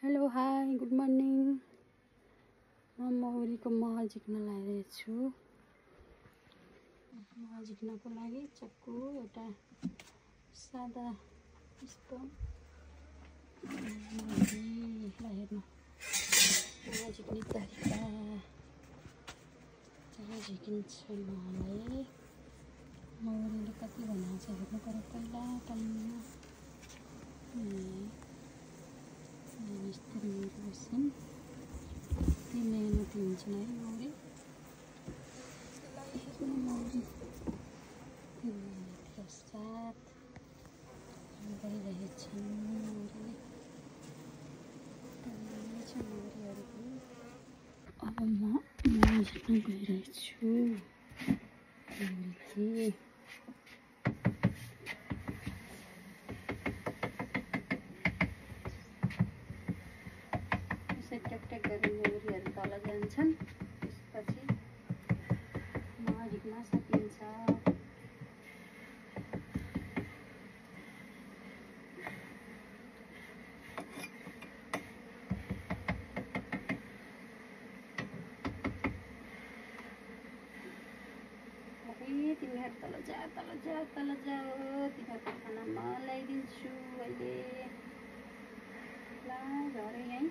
Hello hi good morning. म मौरीको मह झिक्न लागेको छु। मह झिक्नको लागि चक्कु एउटा सादा यस्तो मौरीलाई हेर्नु मह झिक्ने तरिका जब झिकिन्छ महलाई मौरीले कति बनाएको छ हेर्नु पर्यो। पहिला टाइममा यस्तो मौरी बस्छन्। ती मेहनती हुन्छन् है मौरी। यसलाई हेर्नु मौरी मेहनतका साथ गरिरहेछन्। मौरीले छ मौरीहरूको। अब म झिक्न गइरहेछु। मौरीलाई ट्याक गरेर मौरीहरू तल जान्छन्। त्यसपछि मह झिक्न सकिन्छ। तिमीहरू तल जा तिमीहरूको खाना म ल्याइदिन्छु अहिले। ला झरे यहीँ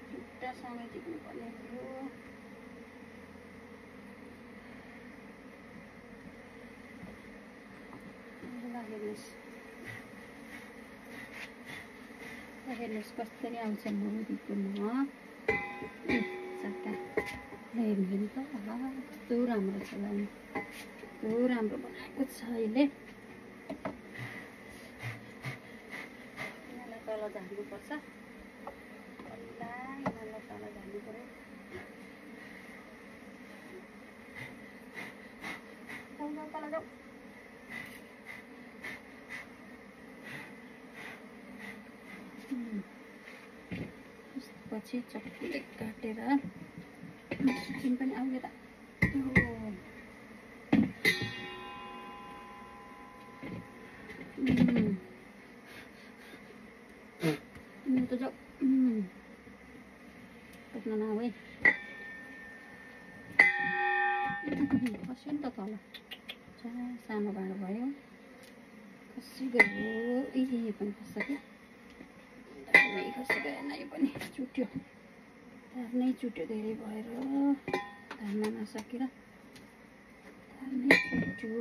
खुट्टासँगै झिक्नु पर्ने थियो। हेर्नुहोस् कसरी आउँछ मौरीको मह। हेर्नु त कस्तो राम्रो छ। कस्तो राम्रो बनाएको छ अहिले। यिनीहरूलाई तल झार्नुपर्छ। पहिला यिनीहरूलाई तल झार्नु पर्यो। तल जाऊ। त्यसपछि चक्कुले काटेर चिकन पनि आउने त त जाऊ पक्न नआऊ है। खस्यो नि त तल। सानो भाँडो भयो खसी गयो। ए पनि खस्छ कि नै खसी गयो। नै पनि चुट्यो। तार नै चुट्यो। धेरै भएर धान्न नसकेर तार नै चुट्यो।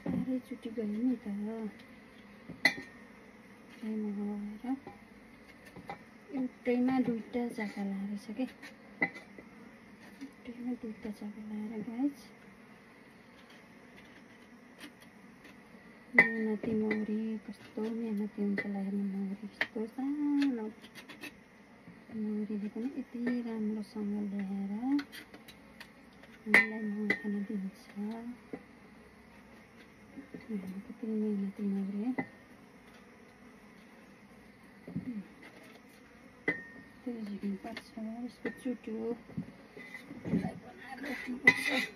साह्रै चुटी गयो नि त। भएर एउटैमा दुईटा चाका लाएछ के। एउटैमा दुईटा चाका लाएर गाइज मेहनती मौरी कस्तो मेहनती हुन्छ होला हेर्नु। मौरी यस्तो सानो मौरीले पनि यति राम्रोसँग ल्याएर हामीलाई मह खान दिन्छ। कति मेहनती मौरी है। त्यो झिक्नुपर्छ। यसको चुट्यो बनाएर राख्नुपर्छ।